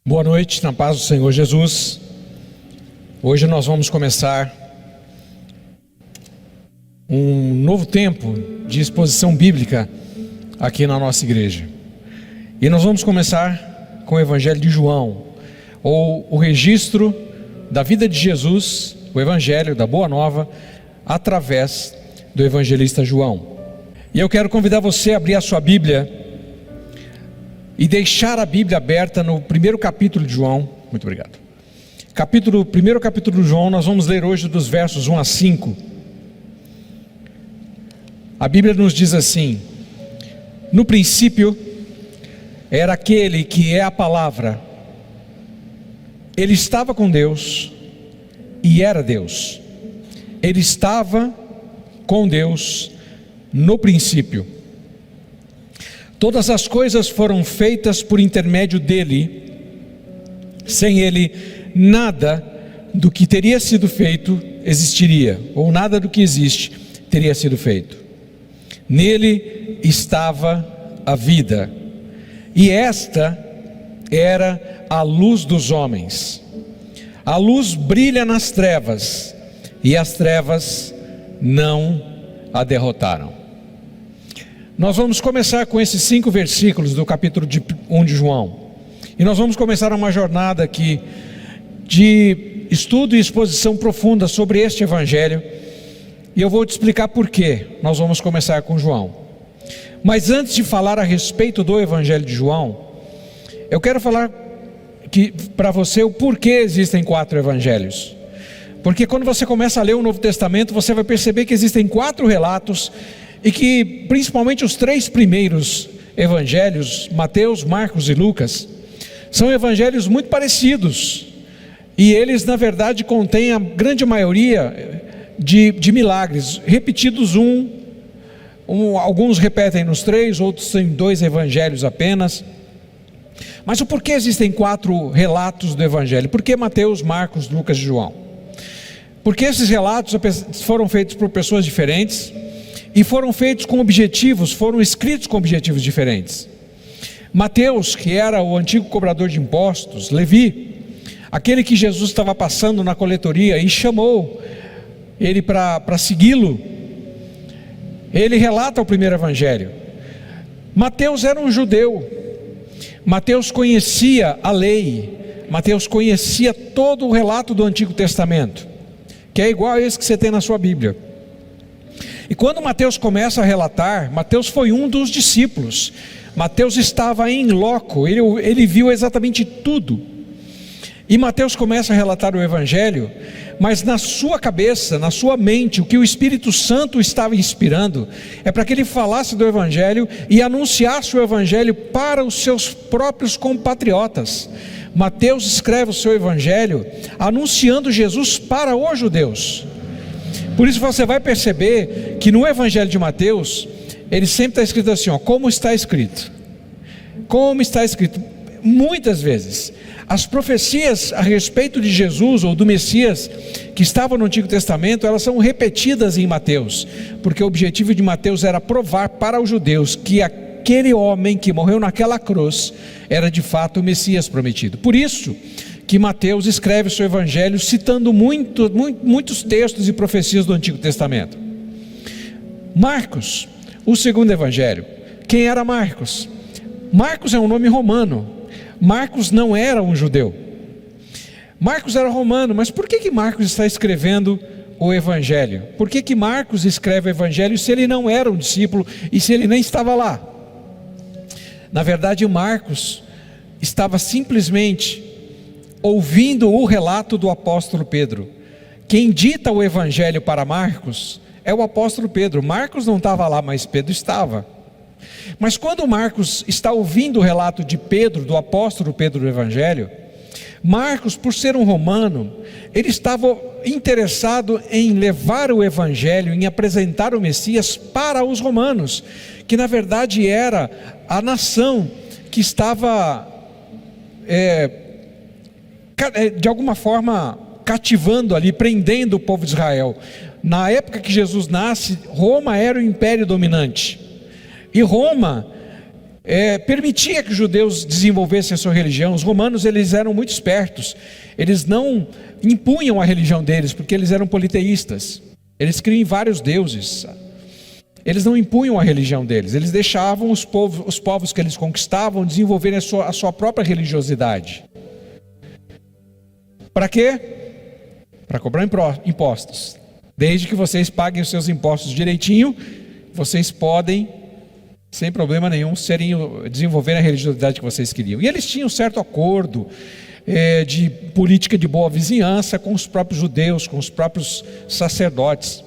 Boa noite, na paz do Senhor Jesus. Hoje nós vamos começar um novo tempo de exposição bíblica aqui na nossa igreja. E nós vamos começar com o Evangelho de João, ou o registro da vida de Jesus, o Evangelho da Boa Nova, através do evangelista João. E eu quero convidar você a abrir a sua Bíblia e deixar a Bíblia aberta no primeiro capítulo de João. Muito obrigado. Primeiro capítulo de João, nós vamos ler hoje dos versos 1 a 5. A Bíblia nos diz assim: no princípio era aquele que é a palavra, ele estava com Deus e era Deus. Ele estava com Deus no princípio. Todas as coisas foram feitas por intermédio dele. Sem ele, nada do que teria sido feito existiria, ou nada do que existe teria sido feito. Nele estava a vida, e esta era a luz dos homens. A luz brilha nas trevas, e as trevas não a derrotaram. Nós vamos começar com esses 5 versículos do capítulo 1 de João. E nós vamos começar uma jornada aqui de estudo e exposição profunda sobre este Evangelho. E eu vou te explicar por que nós vamos começar com João. Mas antes de falar a respeito do Evangelho de João, eu quero falar para você o porquê existem 4 evangelhos. Porque quando você começa a ler o Novo Testamento, você vai perceber que existem 4 relatos, e que principalmente os 3 primeiros evangelhos, Mateus, Marcos e Lucas, são evangelhos muito parecidos, e eles na verdade contêm a grande maioria de milagres, repetidos alguns repetem nos 3, outros têm 2 evangelhos apenas. Mas o porquê existem 4 relatos do evangelho? Por que Mateus, Marcos, Lucas e João? Porque esses relatos foram feitos por pessoas diferentes, e foram feitos com objetivos, foram escritos com objetivos diferentes. Mateus, que era o antigo cobrador de impostos, Levi, aquele que Jesus estava passando na coletoria e chamou ele para segui-lo, ele relata o primeiro evangelho. Mateus era um judeu, Mateus conhecia a lei, Mateus conhecia todo o relato do Antigo Testamento, que é igual a esse que você tem na sua Bíblia. E quando Mateus começa a relatar, Mateus foi um dos discípulos, Mateus estava em loco, ele viu exatamente tudo. E Mateus começa a relatar o Evangelho, mas na sua cabeça, na sua mente, o que o Espírito Santo estava inspirando, é para que ele falasse do Evangelho e anunciasse o Evangelho para os seus próprios compatriotas. Mateus escreve o seu Evangelho anunciando Jesus para os judeus. Por isso você vai perceber que no Evangelho de Mateus, ele sempre está escrito assim, como está escrito. Como está escrito. Muitas vezes, as profecias a respeito de Jesus ou do Messias, que estavam no Antigo Testamento, elas são repetidas em Mateus, porque o objetivo de Mateus era provar para os judeus que aquele homem que morreu naquela cruz, era de fato o Messias prometido. Por isso que Mateus escreve o seu evangelho citando muitos textos e profecias do Antigo Testamento. Marcos, o segundo evangelho. Quem era Marcos? Marcos é um nome romano. Marcos não era um judeu. Marcos era romano, mas por que Marcos está escrevendo o evangelho? Por que Marcos escreve o evangelho se ele não era um discípulo e se ele nem estava lá? Na verdade, Marcos estava simplesmente ouvindo o relato do apóstolo Pedro. Quem dita o evangelho para Marcos é o apóstolo Pedro. Marcos não estava lá, mas Pedro estava. Mas quando Marcos está ouvindo o relato de Pedro, do apóstolo Pedro do evangelho, Marcos, por ser um romano, ele estava interessado em levar o evangelho, em apresentar o Messias para os romanos, que na verdade era a nação que estava de alguma forma cativando ali, prendendo o povo de Israel. Na época que Jesus nasce, Roma era o império dominante, e Roma permitia que os judeus desenvolvessem a sua religião. Os romanos, eles eram muito espertos, eles não impunham a religião deles, porque eles eram politeístas, eles criam vários deuses, eles não impunham a religião deles, eles deixavam os povos que eles conquistavam desenvolverem a sua própria religiosidade. Para quê? Para cobrar impostos. Desde que vocês paguem os seus impostos direitinho, vocês podem, sem problema nenhum, desenvolver a religiosidade que vocês queriam. E eles tinham um certo acordo de política de boa vizinhança com os próprios judeus, com os próprios sacerdotes.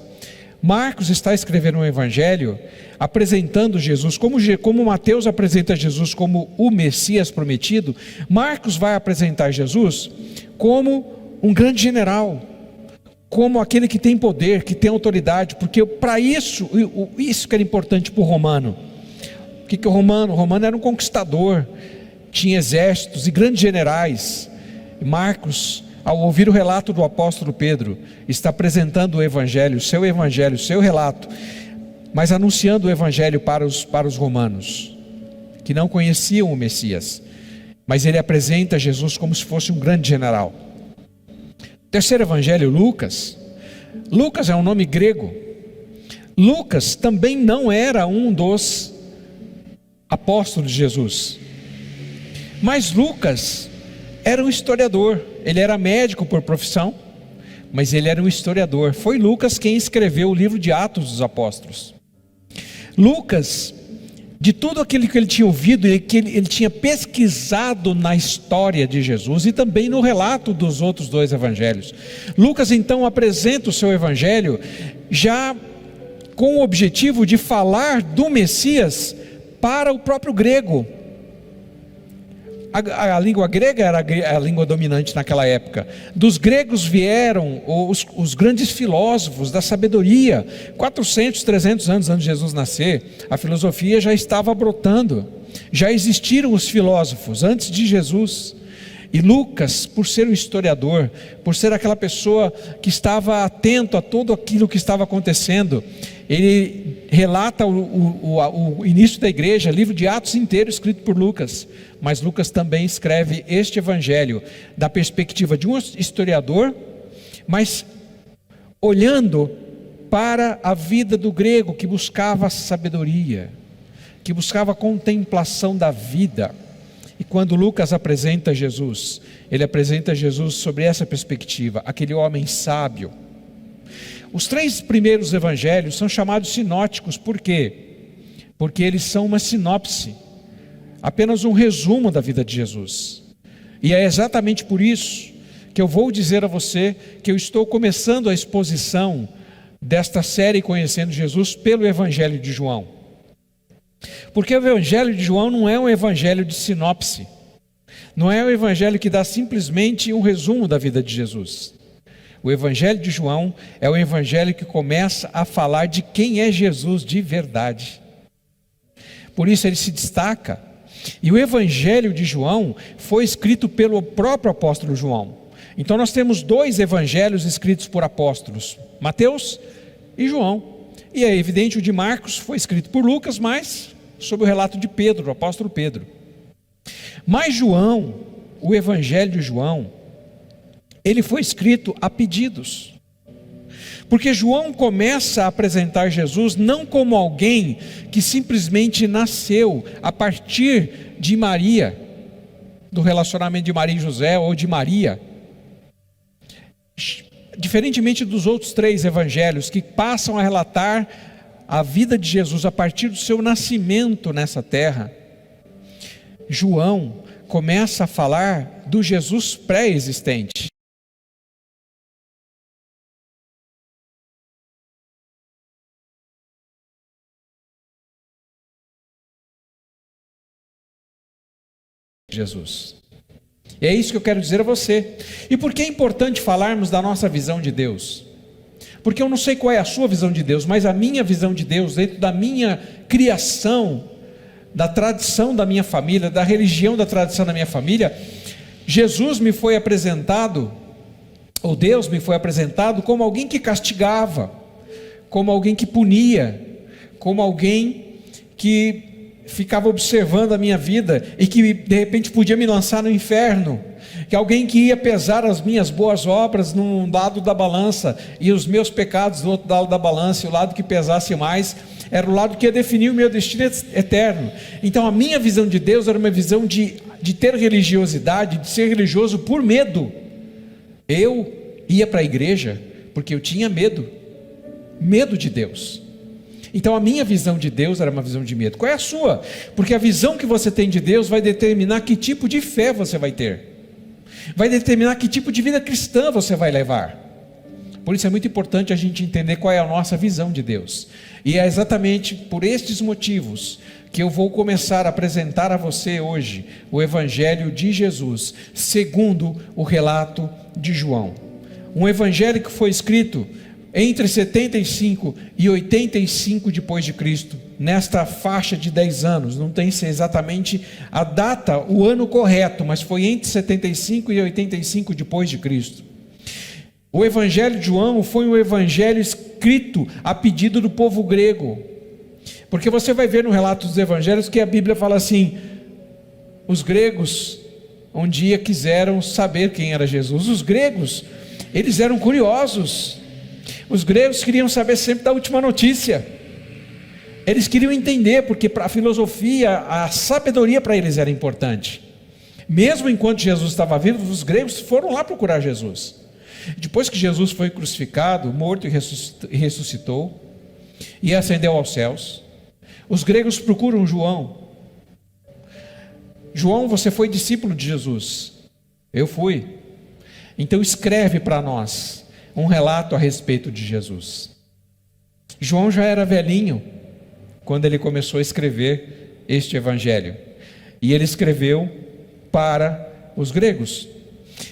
Marcos está escrevendo um evangelho apresentando Jesus, como Mateus apresenta Jesus como o Messias prometido. Marcos vai apresentar Jesus como um grande general, como aquele que tem poder, que tem autoridade, porque para isso que era importante para o romano. O que o romano? O romano era um conquistador, tinha exércitos e grandes generais. Marcos, ao ouvir o relato do apóstolo Pedro, está apresentando o evangelho, seu relato, mas anunciando o evangelho para os romanos, que não conheciam o Messias, mas ele apresenta Jesus como se fosse um grande general. Terceiro evangelho, Lucas. Lucas é um nome grego. Lucas também não era um dos apóstolos de Jesus, mas Lucas era um historiador. Ele era médico por profissão, mas ele era um historiador. Foi Lucas quem escreveu o livro de Atos dos Apóstolos. Lucas, de tudo aquilo que ele tinha ouvido e que ele tinha pesquisado na história de Jesus e também no relato dos outros dois evangelhos, Lucas então apresenta o seu evangelho já com o objetivo de falar do Messias para o próprio grego. A língua grega era a língua dominante naquela época. Dos gregos vieram os grandes filósofos da sabedoria. 400, 300 anos antes de Jesus nascer, a filosofia já estava brotando. Já existiram os filósofos antes de Jesus. E Lucas, por ser um historiador, por ser aquela pessoa que estava atento a tudo aquilo que estava acontecendo, ele relata o início da igreja, livro de Atos inteiro escrito por Lucas. Mas Lucas também escreve este evangelho da perspectiva de um historiador, mas olhando para a vida do grego que buscava sabedoria, que buscava a contemplação da vida. E quando Lucas apresenta Jesus, ele apresenta Jesus sobre essa perspectiva, aquele homem sábio. Os 3 primeiros evangelhos são chamados sinóticos, por quê? Porque eles são uma sinopse, apenas um resumo da vida de Jesus. E é exatamente por isso que eu vou dizer a você que eu estou começando a exposição desta série Conhecendo Jesus pelo Evangelho de João. Porque o Evangelho de João não é um evangelho de sinopse, não é um evangelho que dá simplesmente um resumo da vida de Jesus. O Evangelho de João é o evangelho que começa a falar de quem é Jesus de verdade. Por isso ele se destaca. E o Evangelho de João foi escrito pelo próprio apóstolo João. Então nós temos 2 evangelhos escritos por apóstolos, Mateus e João. E é evidente, o de Marcos foi escrito por Lucas, mas sob o relato de Pedro, o apóstolo Pedro. Mas João, o Evangelho de João, ele foi escrito a pedidos. Porque João começa a apresentar Jesus não como alguém que simplesmente nasceu a partir de Maria, do relacionamento de Maria e José ou de Maria. Diferentemente dos outros 3 evangelhos que passam a relatar a vida de Jesus a partir do seu nascimento nessa terra, João começa a falar do Jesus pré-existente. Jesus. E é isso que eu quero dizer a você. E por que é importante falarmos da nossa visão de Deus? Porque eu não sei qual é a sua visão de Deus, mas a minha visão de Deus, dentro da minha criação, da tradição da minha família, da religião da tradição da minha família, Jesus me foi apresentado, ou Deus me foi apresentado como alguém que castigava, como alguém que punia, como alguém que ficava observando a minha vida e que de repente podia me lançar no inferno, que alguém que ia pesar as minhas boas obras num lado da balança e os meus pecados do outro lado da balança, e o lado que pesasse mais era o lado que ia definir o meu destino eterno. Então a minha visão de Deus era uma visão de ter religiosidade, de ser religioso por medo. Eu ia para a igreja porque eu tinha medo de Deus. Então a minha visão de Deus era uma visão de medo. Qual é a sua? Porque a visão que você tem de Deus vai determinar que tipo de fé você vai ter, vai determinar que tipo de vida cristã você vai levar. Por isso é muito importante a gente entender qual é a nossa visão de Deus. E é exatamente por estes motivos que eu vou começar a apresentar a você hoje o Evangelho de Jesus, segundo o relato de João. Um evangelho que foi escrito entre 75 e 85 depois de Cristo, nesta faixa de 10 anos, não tem exatamente a data, o ano correto, mas foi entre 75 e 85 depois de Cristo. O evangelho de João foi um evangelho escrito a pedido do povo grego, porque você vai ver no relato dos evangelhos que a Bíblia fala assim: os gregos um dia quiseram saber quem era Jesus. Os gregos, eles eram curiosos. Os gregos queriam saber sempre da última notícia. Eles queriam entender, porque para a filosofia, a sabedoria para eles era importante. Mesmo enquanto Jesus estava vivo, os gregos foram lá procurar Jesus. Depois que Jesus foi crucificado, morto e ressuscitou, e ascendeu aos céus, os gregos procuram João. João, você foi discípulo de Jesus. Eu fui. Então escreve para nós um relato a respeito de Jesus. João já era velhinho quando ele começou a escrever este evangelho, e ele escreveu para os gregos.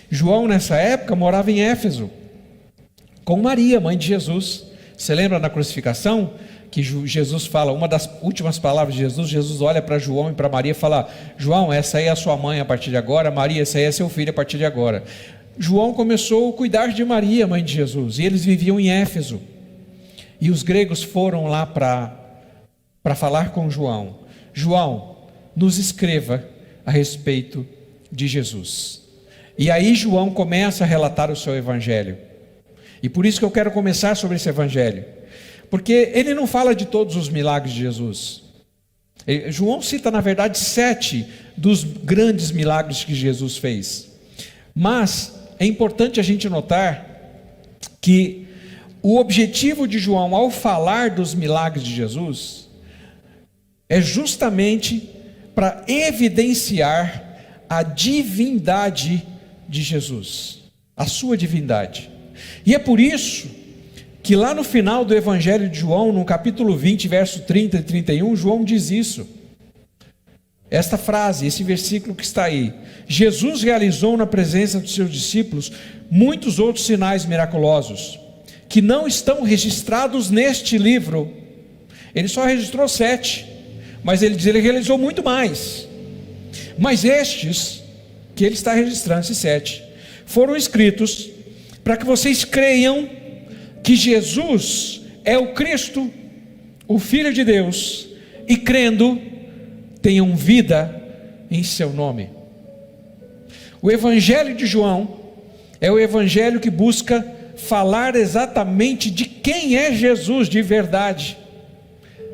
João nessa época morava em Éfeso com Maria, mãe de Jesus. Você lembra na crucificação que Jesus fala, uma das últimas palavras de Jesus, Jesus olha para João e para Maria e fala: João, essa aí é a sua mãe a partir de agora, Maria, essa aí é seu filho a partir de agora. João começou a cuidar de Maria, mãe de Jesus, e eles viviam em Éfeso, e os gregos foram lá para falar com João: João, nos escreva a respeito de Jesus. E aí João começa a relatar o seu evangelho, e por isso que eu quero começar sobre esse evangelho, porque ele não fala de todos os milagres de Jesus. João cita na verdade 7 dos grandes milagres que Jesus fez, mas é importante a gente notar que o objetivo de João ao falar dos milagres de Jesus é justamente para evidenciar a divindade de Jesus, a sua divindade. E é por isso que lá no final do Evangelho de João, no capítulo 20, verso 30 e 31, João diz isso. Esta frase, esse versículo que está aí: Jesus realizou na presença dos seus discípulos muitos outros sinais miraculosos, que não estão registrados neste livro. Ele só registrou 7, mas ele diz, ele realizou muito mais. Mas estes, que ele está registrando, esses 7, foram escritos para que vocês creiam que Jesus é o Cristo, o Filho de Deus, e crendo, tenham vida em seu nome. O Evangelho de João é o Evangelho que busca falar exatamente de quem é Jesus de verdade.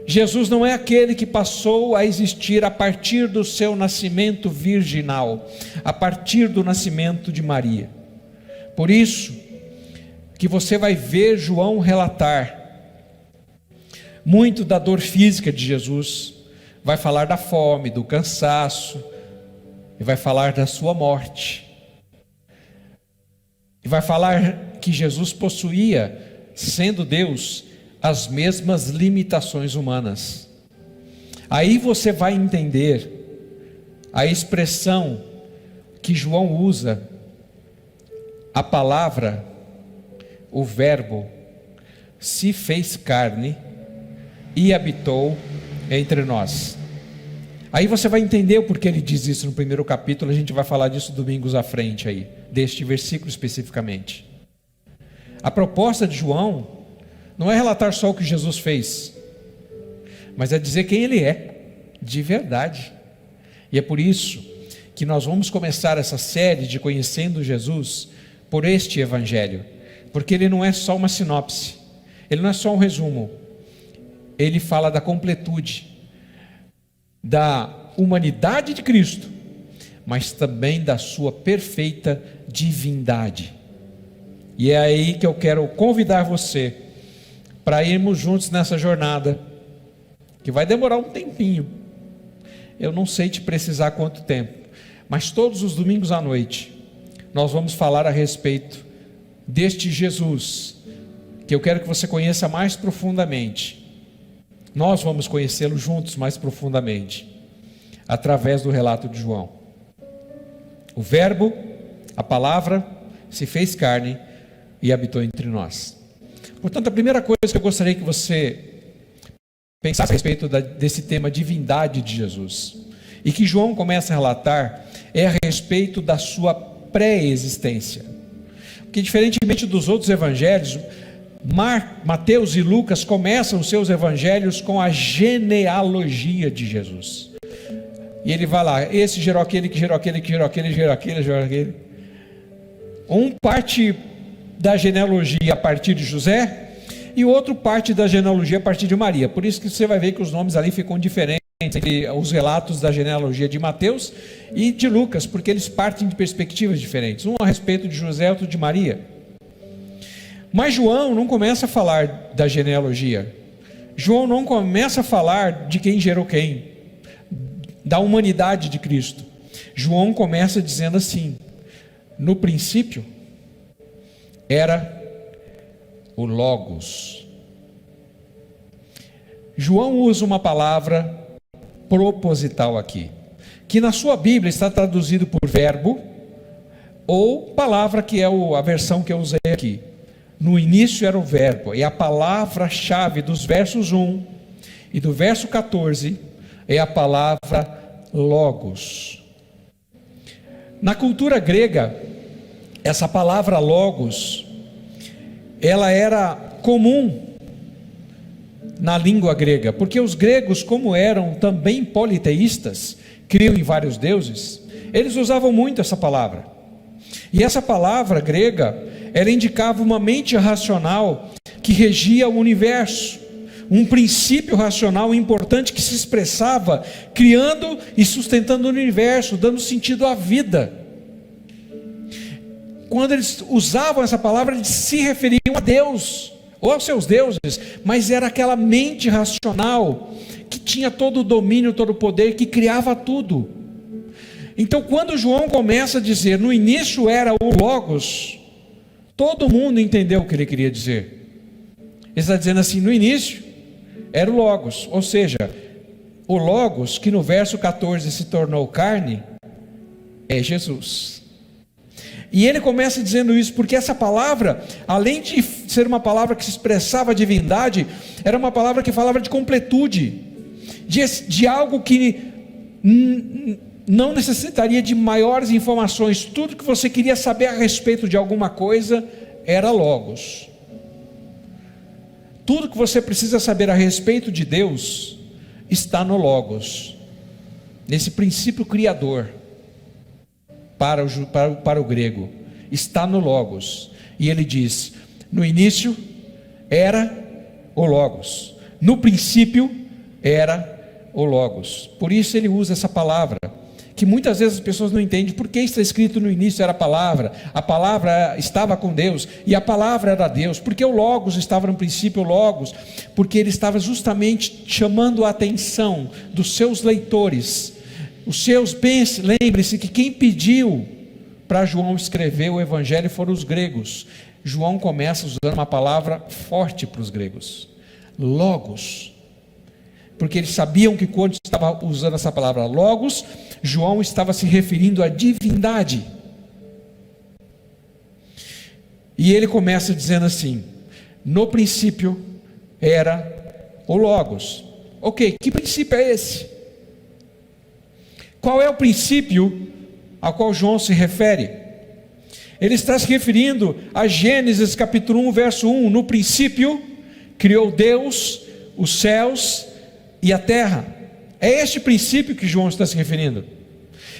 Jesus não é aquele que passou a existir a partir do seu nascimento virginal, a partir do nascimento de Maria. Por isso que você vai ver João relatar muito da dor física de Jesus, vai falar da fome, do cansaço, e vai falar da sua morte, e vai falar que Jesus possuía, sendo Deus, as mesmas limitações humanas. Aí você vai entender a expressão que João usa, a palavra, o verbo, se fez carne e habitou entre nós. Aí você vai entender o porquê ele diz isso no primeiro capítulo. A gente vai falar disso domingos à frente aí, deste versículo especificamente. A proposta de João não é relatar só o que Jesus fez, mas é dizer quem ele é. de verdade. E é por isso que nós vamos começar essa série de Conhecendo Jesus por este Evangelho, porque ele não é só uma sinopse, ele não é só um resumo, ele fala da completude, da humanidade de Cristo, mas também da sua perfeita divindade. E é aí que eu quero convidar você para irmos juntos nessa jornada, que vai demorar um tempinho. Eu não sei te precisar quanto tempo, mas todos os domingos à noite nós vamos falar a respeito deste Jesus, que eu quero que você conheça mais profundamente. Nós vamos conhecê-lo juntos mais profundamente, através do relato de João. O Verbo, a palavra, se fez carne e habitou entre nós. Portanto, a primeira coisa que eu gostaria que você pensasse a respeito desse tema divindade de Jesus, e que João começa a relatar, é a respeito da sua pré-existência. Porque diferentemente dos outros evangelhos, Mateus e Lucas começam os seus evangelhos com a genealogia de Jesus. E ele vai lá, esse gerou aquele, que gerou aquele, que gerou aquele, gerou aquele, gerou aquele. Um parte da genealogia a partir de José, e outro parte da genealogia a partir de Maria. Por isso que você vai ver que os nomes ali ficam diferentes entre os relatos da genealogia de Mateus e de Lucas, porque eles partem de perspectivas diferentes, um a respeito de José, outro de Maria. Mas João não começa a falar da genealogia, João não começa a falar de quem gerou quem, da humanidade de Cristo. João começa dizendo assim: no princípio era o Logos. João usa uma palavra proposital aqui, que na sua Bíblia está traduzido por verbo, ou palavra, que é a versão que eu usei aqui. No início era o verbo, e a palavra-chave dos versos 1 e do verso 14 é a palavra Logos. Na cultura grega, essa palavra Logos, ela era comum na língua grega, porque os gregos, como eram também politeístas, criam em vários deuses, eles usavam muito essa palavra. E essa palavra grega, ela indicava uma mente racional que regia o universo, um princípio racional importante que se expressava criando e sustentando o universo, dando sentido à vida. Quando eles usavam essa palavra, eles se referiam a Deus, ou aos seus deuses, mas era aquela mente racional, que tinha todo o domínio, todo o poder, que criava tudo. Então quando João começa a dizer, no início era o Logos, todo mundo entendeu o que ele queria dizer. Ele está dizendo assim, no início era o Logos, ou seja, o Logos, que no verso 14 se tornou carne, é Jesus. E ele começa dizendo isso porque essa palavra, além de ser uma palavra que se expressava a divindade, era uma palavra que falava de completude, de algo que não necessitaria de maiores informações. Tudo que você queria saber a respeito de alguma coisa era Logos. Tudo que você precisa saber a respeito de Deus está no Logos, nesse princípio criador. Para o grego, está no Logos. E ele diz, no início era o Logos, no princípio era o Logos. Por isso ele usa essa palavra, que muitas vezes as pessoas não entendem, por que está escrito no início era a palavra estava com Deus, e a palavra era Deus, porque o Logos estava no princípio, o Logos, porque ele estava justamente chamando a atenção dos seus leitores, lembre-se que quem pediu para João escrever o Evangelho foram os gregos. João começa usando uma palavra forte para os gregos, Logos, porque eles sabiam que quando estava usando essa palavra Logos, João estava se referindo à divindade. E ele começa dizendo assim, no princípio era o Logos. Ok, que princípio é esse? Qual é o princípio ao qual João se refere? Ele está se referindo a Gênesis capítulo 1, verso 1. No princípio criou Deus os céus e a terra. É este princípio que João está se referindo.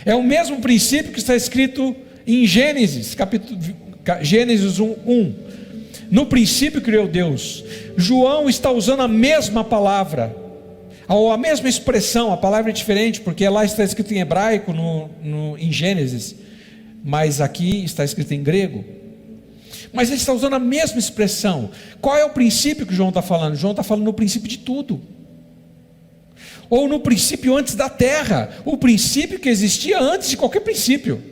É o mesmo princípio que está escrito em Gênesis, Gênesis 1. No princípio criou Deus. João está usando a mesma palavra, ou a mesma expressão. A palavra é diferente, porque lá está escrito em hebraico em Gênesis, mas aqui está escrito em grego. Mas ele está usando a mesma expressão. Qual é o princípio que João está falando? João está falando no princípio de tudo, ou no princípio antes da terra, o princípio que existia antes de qualquer princípio.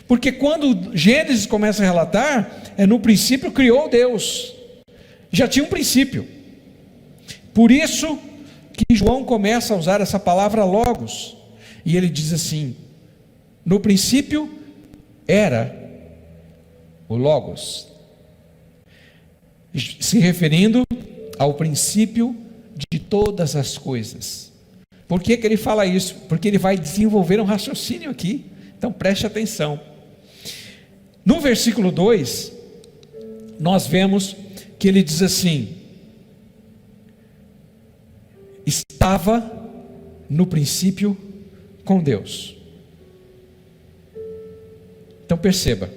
Porque quando Gênesis começa a relatar, no princípio criou Deus, já tinha um princípio. Por isso que João começa a usar essa palavra logos, e ele diz assim: no princípio era o logos, se referindo ao princípio de todas as coisas. Por que ele fala isso? Porque ele vai desenvolver um raciocínio aqui, então preste atenção. No versículo 2, nós vemos que ele diz assim: estava no princípio com Deus. Então perceba,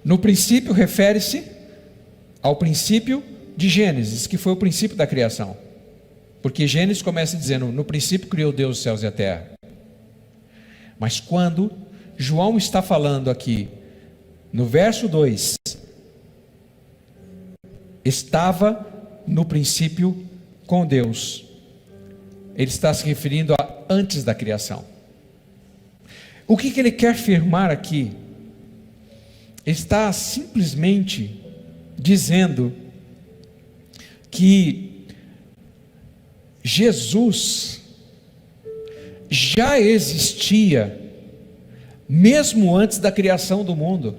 no princípio refere-se ao princípio de Gênesis, que foi o princípio da criação, porque Gênesis começa dizendo: no princípio criou Deus os céus e a terra. Mas quando João está falando aqui no verso 2, estava no princípio com Deus, ele está se referindo a antes da criação. O que ele quer afirmar aqui? Ele está simplesmente dizendo que Jesus já existia mesmo antes da criação do mundo.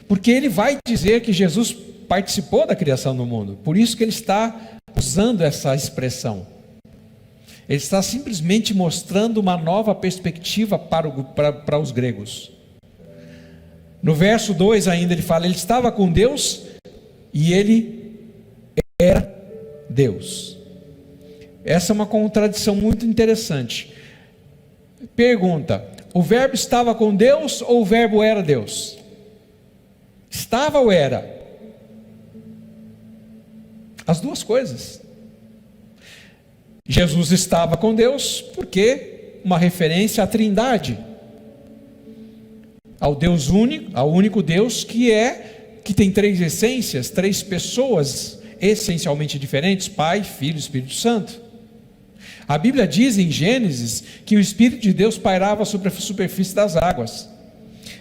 Porque ele vai dizer que Jesus participou da criação do mundo, por isso que ele está usando essa expressão. Ele está simplesmente mostrando uma nova perspectiva para os gregos. No verso 2 ainda ele fala: ele estava com Deus e ele era Deus. Essa é uma contradição muito interessante. Pergunta: o verbo estava com Deus ou o verbo era Deus? Estava ou era? As duas coisas. Jesus estava com Deus porque uma referência à Trindade, ao Deus único, ao único Deus que tem três essências, três pessoas essencialmente diferentes: Pai, Filho e Espírito Santo. A Bíblia diz em Gênesis que o Espírito de Deus pairava sobre a superfície das águas.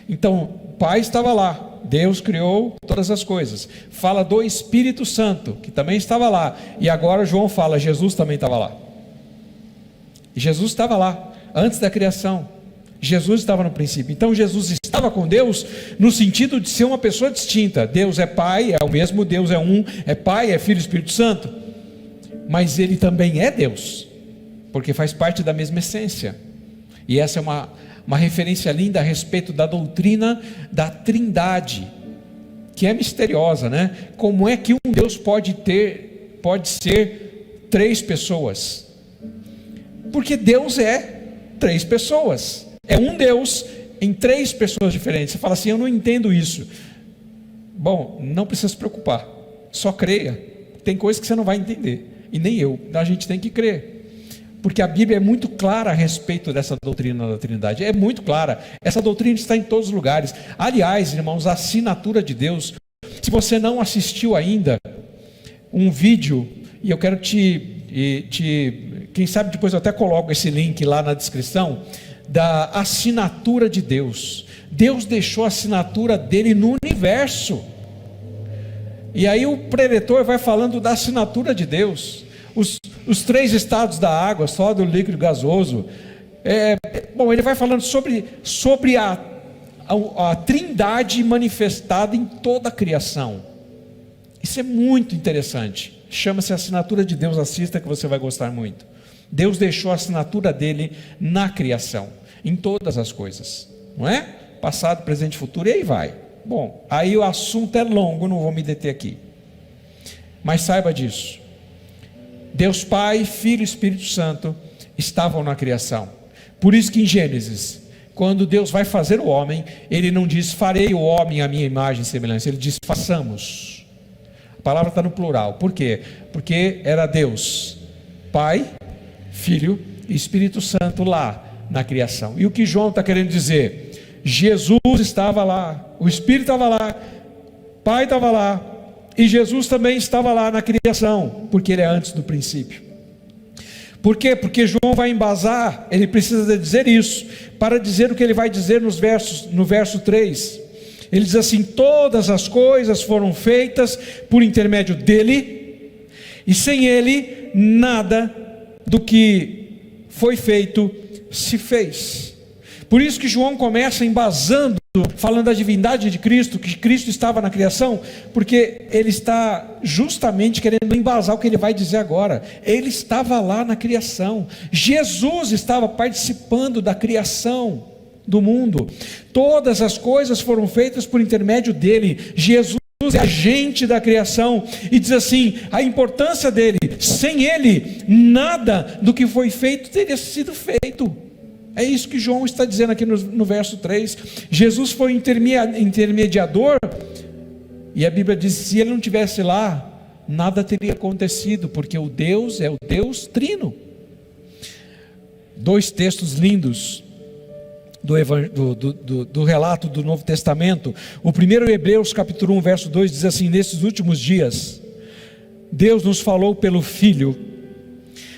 Então o Pai estava lá, Deus criou todas as coisas. Fala do Espírito Santo, que também estava lá. E agora João fala: Jesus também estava lá. Jesus estava lá antes da criação. Jesus estava no princípio. Então Jesus estava com Deus no sentido de ser uma pessoa distinta. Deus é Pai, é o mesmo Deus, é um, é Pai, é Filho e Espírito Santo. Mas Ele também é Deus, porque faz parte da mesma essência. E essa é uma referência linda a respeito da doutrina da Trindade, que é misteriosa, né? Como é que um Deus pode ser três pessoas? Porque Deus é três pessoas. É um Deus em três pessoas diferentes. Você fala assim: eu não entendo isso. Bom, não precisa se preocupar, só creia. Tem coisas que você não vai entender, e nem eu. A gente tem que crer, porque a Bíblia é muito clara a respeito dessa doutrina da Trindade. É muito clara. Essa doutrina está em todos os lugares. Aliás, irmãos, a assinatura de Deus. Se você não assistiu ainda um vídeo, e eu quero quem sabe depois eu até coloco esse link lá na descrição, da assinatura de Deus. Deus deixou a assinatura dele no universo. E aí o preletor vai falando da assinatura de Deus. Os três estados da água, sólido, líquido e gasoso. Bom, ele vai falando sobre a Trindade manifestada em toda a criação. Isso é muito interessante. Chama-se Assinatura de Deus. Assista que você vai gostar muito. Deus deixou a assinatura dele na criação, em todas as coisas, não é? Passado, presente e futuro, e aí vai. Bom, aí o assunto é longo, não vou me deter aqui, mas saiba disso. Deus Pai, Filho e Espírito Santo estavam na criação. Por isso que em Gênesis, quando Deus vai fazer o homem, Ele não diz farei o homem à minha imagem e semelhança, Ele diz façamos. A palavra está no plural. Por quê? Porque era Deus Pai, Filho e Espírito Santo lá na criação. E o que João está querendo dizer? Jesus estava lá, o Espírito estava lá, Pai estava lá, e Jesus também estava lá na criação, porque Ele é antes do princípio. Por quê? Porque João vai embasar, ele precisa dizer isso, para dizer o que ele vai dizer no verso 3. Ele diz assim: todas as coisas foram feitas por intermédio dele, e sem ele, nada do que foi feito se fez. Por isso que João começa embasando, falando da divindade de Cristo, que Cristo estava na criação, porque ele está justamente querendo embasar o que ele vai dizer agora. Ele estava lá na criação, Jesus estava participando da criação do mundo, todas as coisas foram feitas por intermédio dele. Jesus é agente da criação, e diz assim, a importância dele, sem ele, nada do que foi feito teria sido feito. É isso que João está dizendo aqui no verso 3. Jesus foi intermediador, e a Bíblia diz: se ele não estivesse lá, nada teria acontecido, porque o Deus é o Deus trino. Dois textos lindos do relato do Novo Testamento. O primeiro, Hebreus capítulo 1 verso 2, diz assim: nesses últimos dias Deus nos falou pelo Filho,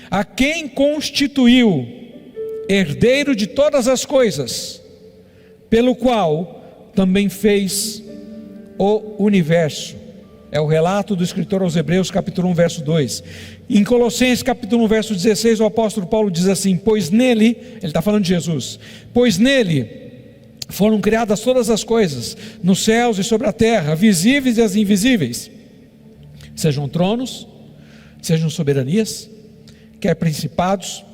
a quem constituiu herdeiro de todas as coisas, pelo qual também fez o universo. É o relato do escritor aos Hebreus capítulo 1 verso 2. Em Colossenses capítulo 1 verso 16, o apóstolo Paulo diz assim: pois nele, ele está falando de Jesus, pois nele foram criadas todas as coisas, nos céus e sobre a terra, visíveis e as invisíveis, sejam tronos, sejam soberanias, quer principados,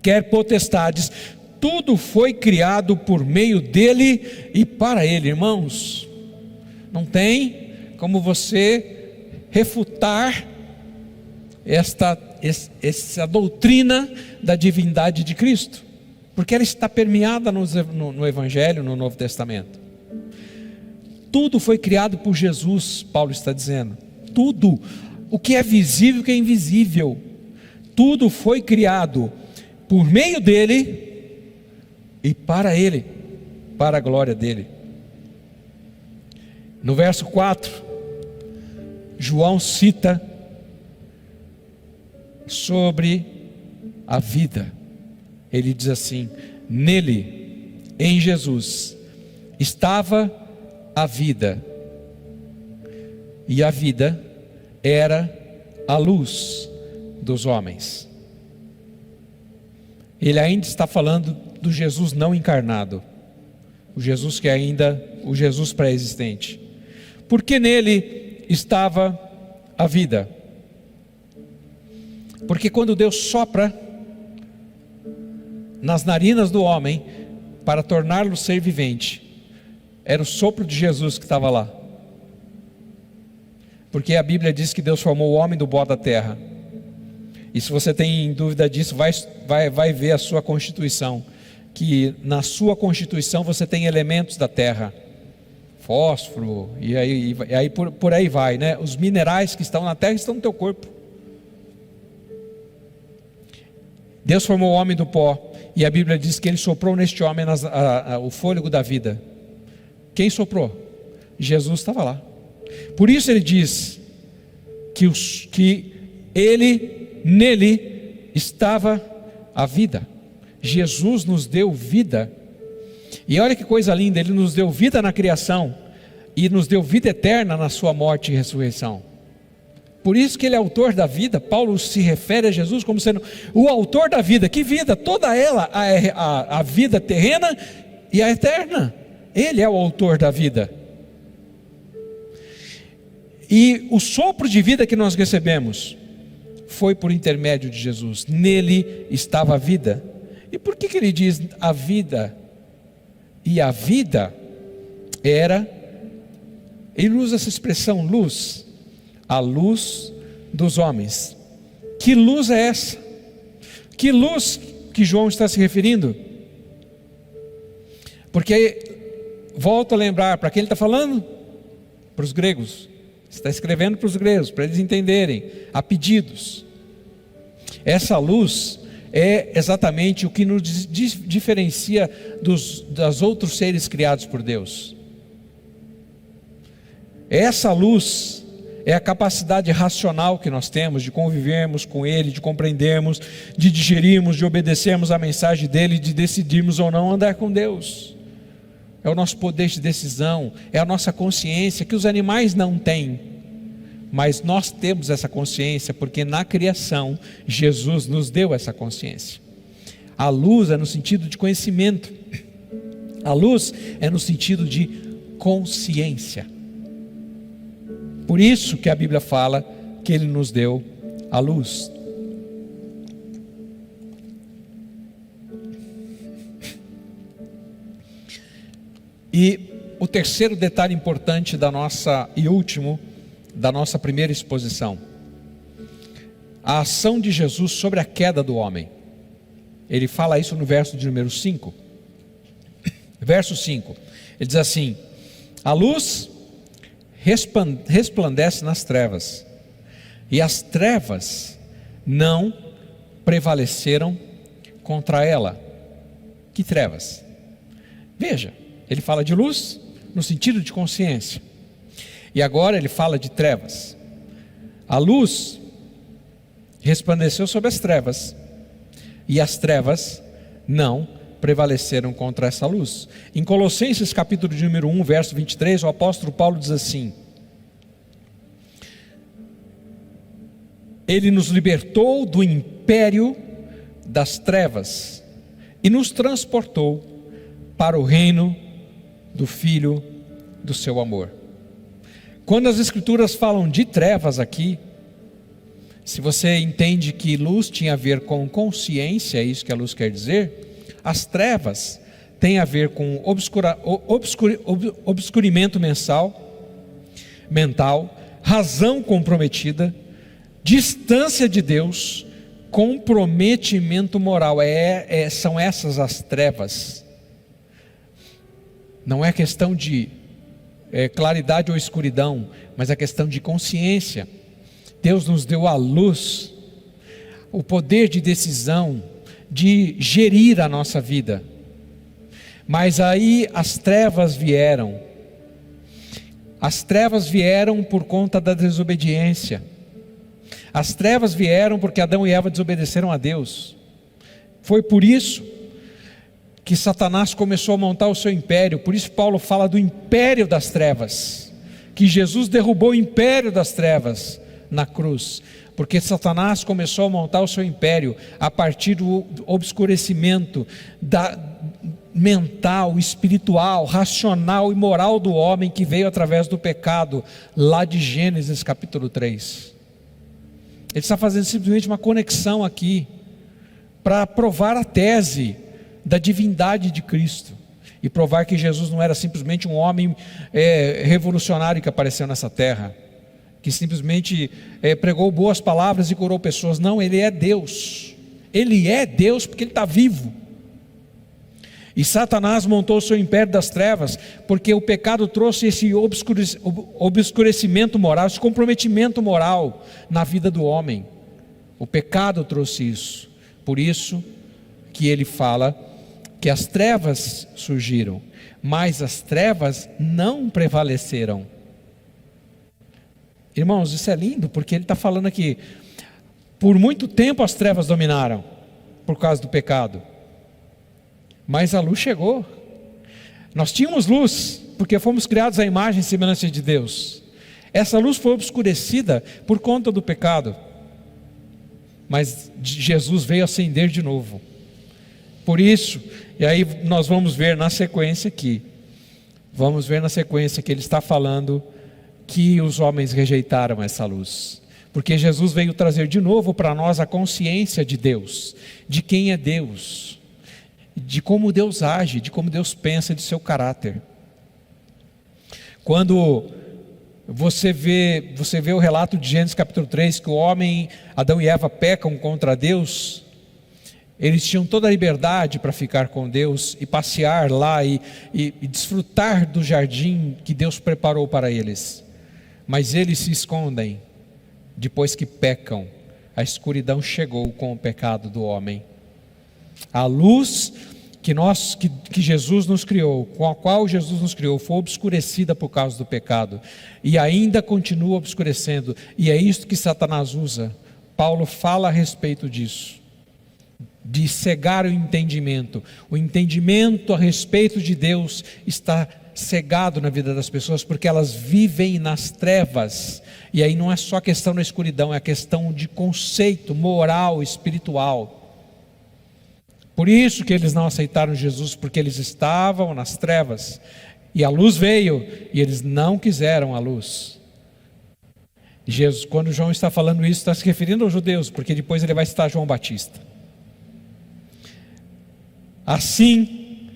quer potestades, tudo foi criado por meio dele e para ele. Irmãos, não tem como você refutar essa doutrina da divindade de Cristo, porque ela está permeada no Evangelho, no Novo Testamento. Tudo foi criado por Jesus, Paulo está dizendo. Tudo, o que é visível e o que é invisível, tudo foi criado por meio dele e para ele, para a glória dele. No verso 4, João cita sobre a vida. Ele diz assim: nele, em Jesus, estava a vida, e a vida era a luz dos homens. Ele ainda está falando do Jesus não encarnado, o Jesus o Jesus pré-existente, porque nele estava a vida. Porque quando Deus sopra nas narinas do homem para torná-lo ser vivente, era o sopro de Jesus que estava lá. Porque a Bíblia diz que Deus formou o homem do pó da terra. E se você tem dúvida disso, vai ver a sua constituição, que na sua constituição você tem elementos da terra, fósforo, e aí por aí vai, né? Os minerais que estão na terra estão no teu corpo. Deus formou o homem do pó, e a Bíblia diz que ele soprou neste homem o fôlego da vida. Quem soprou? Jesus estava lá. Por isso ele diz que nele estava a vida. Jesus nos deu vida. E olha que coisa linda, ele nos deu vida na criação e nos deu vida eterna na sua morte e ressurreição. Por isso que ele é autor da vida. Paulo se refere a Jesus como sendo o autor da vida. Que vida? Toda ela, a vida terrena e a eterna. Ele é o autor da vida. E o sopro de vida que nós recebemos foi por intermédio de Jesus. Nele estava a vida. E por que ele diz a vida? E a vida era, ele usa essa expressão luz, a luz dos homens, Que luz é essa? Que luz que João está se referindo? Porque, volto a lembrar, para quem ele está falando? Para os gregos. Está escrevendo para os gregos, para eles entenderem, a pedidos. Essa luz é exatamente o que nos diferencia dos outros seres criados por Deus. Essa luz é a capacidade racional que nós temos de convivermos com Ele, de compreendermos, de digerirmos, de obedecermos à mensagem dEle, de decidirmos ou não andar com Deus. É o nosso poder de decisão, é a nossa consciência que os animais não têm, mas nós temos essa consciência porque na criação Jesus nos deu essa consciência. A luz é no sentido de conhecimento, a luz é no sentido de consciência. Por isso que a Bíblia fala que Ele nos deu a luz. E o terceiro detalhe importante e último da nossa primeira exposição: a ação de Jesus sobre a queda do homem. Ele fala isso no verso de número 5. Verso 5, ele diz assim: a luz resplandece nas trevas, e as trevas não prevaleceram contra ela. Que trevas? Veja, ele fala de luz no sentido de consciência, e agora ele fala de trevas. A luz resplandeceu sobre as trevas, e as trevas não prevaleceram contra essa luz. Em Colossenses capítulo de número 1, verso 23, o apóstolo Paulo diz assim: Ele nos libertou do império das trevas e nos transportou para o reino do Filho do seu amor. Quando as escrituras falam de trevas aqui, se você entende que luz tinha a ver com consciência, é isso que a luz quer dizer, as trevas têm a ver com obscurimento mental, razão comprometida, distância de Deus, comprometimento moral. São essas as trevas. Não é questão de claridade ou escuridão, mas é questão de consciência. Deus nos deu a luz, o poder de decisão, de gerir a nossa vida. Mas aí as trevas vieram. As trevas vieram por conta da desobediência. As trevas vieram porque Adão e Eva desobedeceram a Deus. Foi por isso que Satanás começou a montar o seu império. Por isso Paulo fala do império das trevas, que Jesus derrubou o império das trevas na cruz, porque Satanás começou a montar o seu império a partir do obscurecimento mental, espiritual, racional e moral do homem, que veio através do pecado, lá de Gênesis capítulo 3. Ele está fazendo simplesmente uma conexão aqui, para provar a tese da divindade de Cristo, e provar que Jesus não era simplesmente um homem revolucionário que apareceu nessa terra, que simplesmente pregou boas palavras e curou pessoas. Não, Ele é Deus. Ele é Deus porque Ele está vivo. E Satanás montou o seu império das trevas, porque o pecado trouxe esse obscurecimento moral, esse comprometimento moral na vida do homem. O pecado trouxe isso. Por isso que ele fala que as trevas surgiram, mas as trevas não prevaleceram. Irmãos, isso é lindo, porque ele está falando aqui, por muito tempo as trevas dominaram, por causa do pecado, mas a luz chegou. Nós tínhamos luz, porque fomos criados à imagem e semelhança de Deus. Essa luz foi obscurecida por conta do pecado, mas Jesus veio acender de novo. Por isso, e aí nós vamos ver na sequência aqui, que ele está falando que os homens rejeitaram essa luz, porque Jesus veio trazer de novo para nós a consciência de Deus, de quem é Deus, de como Deus age, de como Deus pensa, de seu caráter. Quando Você vê o relato de Gênesis capítulo 3, que o homem, Adão e Eva, pecam contra Deus. Eles tinham toda a liberdade para ficar com Deus e passear lá e desfrutar do jardim que Deus preparou para eles. Mas eles se escondem depois que pecam. A escuridão chegou com o pecado do homem. A luz que Jesus nos criou, com a qual Jesus nos criou, foi obscurecida por causa do pecado. E ainda continua obscurecendo. E é isso que Satanás usa. Paulo fala a respeito disso. De cegar o entendimento. O entendimento a respeito de Deus está cegado na vida das pessoas, porque elas vivem nas trevas. E aí não é só questão da escuridão, é questão de conceito moral, espiritual. Por isso que eles não aceitaram Jesus, porque eles estavam nas trevas, e a luz veio, e eles não quiseram a luz. Jesus, quando João está falando isso, está se referindo aos judeus, porque depois ele vai citar João Batista. Assim,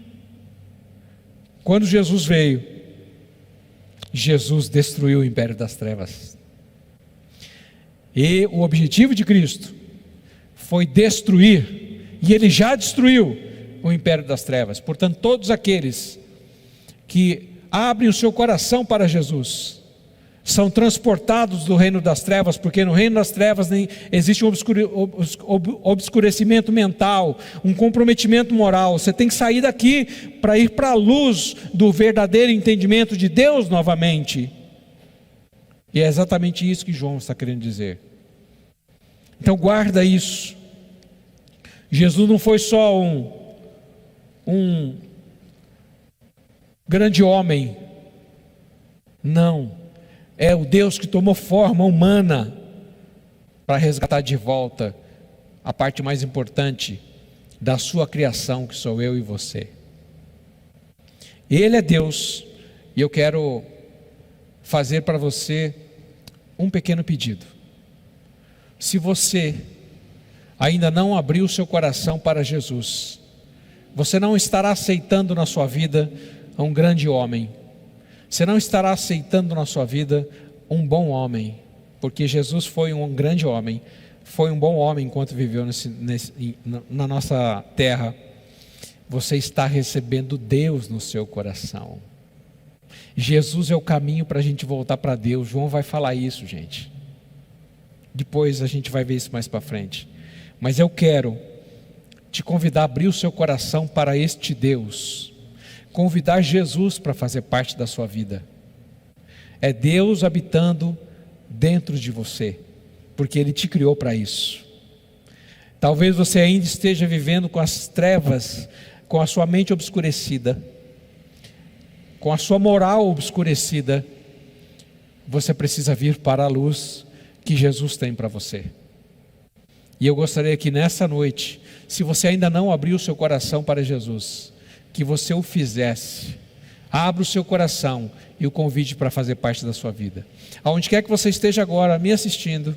quando Jesus veio, Jesus destruiu o império das trevas. E o objetivo de Cristo foi destruir, e Ele já destruiu o império das trevas. Portanto, todos aqueles que abrem o seu coração para Jesus, são transportados do reino das trevas, porque no reino das trevas existe um obscurecimento mental, um comprometimento moral. Você tem que sair daqui para ir para a luz do verdadeiro entendimento de Deus novamente. E é exatamente isso que João está querendo dizer. Então guarda isso. Jesus não foi só um grande homem, não. É o Deus que tomou forma humana para resgatar de volta a parte mais importante da sua criação, que sou eu e você. Ele é Deus, e eu quero fazer para você um pequeno pedido. Se você ainda não abriu o seu coração para Jesus, você não estará aceitando na sua vida um grande homem. Você não estará aceitando na sua vida um bom homem, porque Jesus foi um grande homem, foi um bom homem enquanto viveu na nossa terra. Você está recebendo Deus no seu coração. Jesus é o caminho para a gente voltar para Deus. João vai falar isso, gente. Depois a gente vai ver isso mais para frente. Mas eu quero te convidar a abrir o seu coração para este Deus. Convidar Jesus para fazer parte da sua vida. É Deus habitando dentro de você, porque Ele te criou para isso. Talvez você ainda esteja vivendo com as trevas, com a sua mente obscurecida, com a sua moral obscurecida. Você precisa vir para a luz que Jesus tem para você. E eu gostaria que nessa noite, se você ainda não abriu o seu coração para Jesus, que você o fizesse. Abra o seu coração e o convide para fazer parte da sua vida. Aonde quer que você esteja agora me assistindo,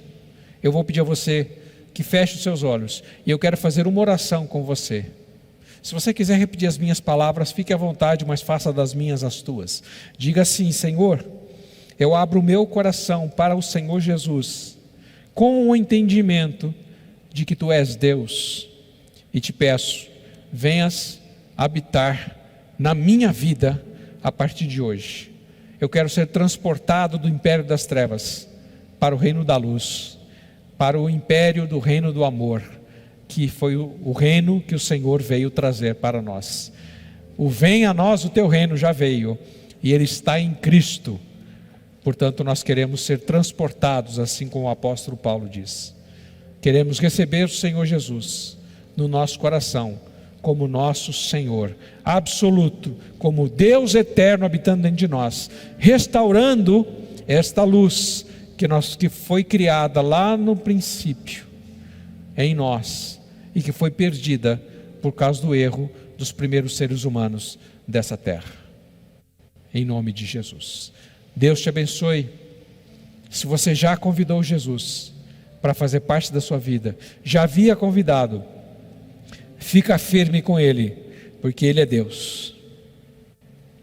eu vou pedir a você que feche os seus olhos, e eu quero fazer uma oração com você. Se você quiser repetir as minhas palavras, fique à vontade, mas faça das minhas as tuas. Diga assim: Senhor, eu abro o meu coração para o Senhor Jesus, com o entendimento de que Tu és Deus, e te peço, venhas habitar na minha vida a partir de hoje. Eu quero ser transportado do império das trevas para o reino da luz, para o império do reino do amor, que foi o reino que o Senhor veio trazer para nós. O venha a nós o teu reino já veio, e ele está em Cristo. Portanto, nós queremos ser transportados, assim como o apóstolo Paulo diz. Queremos receber o Senhor Jesus no nosso coração, como nosso Senhor absoluto, como Deus eterno habitando dentro de nós, restaurando esta luz que foi criada lá no princípio em nós, e que foi perdida por causa do erro dos primeiros seres humanos dessa terra. Em nome de Jesus. Deus te abençoe. Se você já convidou Jesus para fazer parte da sua vida, já havia convidado, fica firme com Ele, porque Ele é Deus.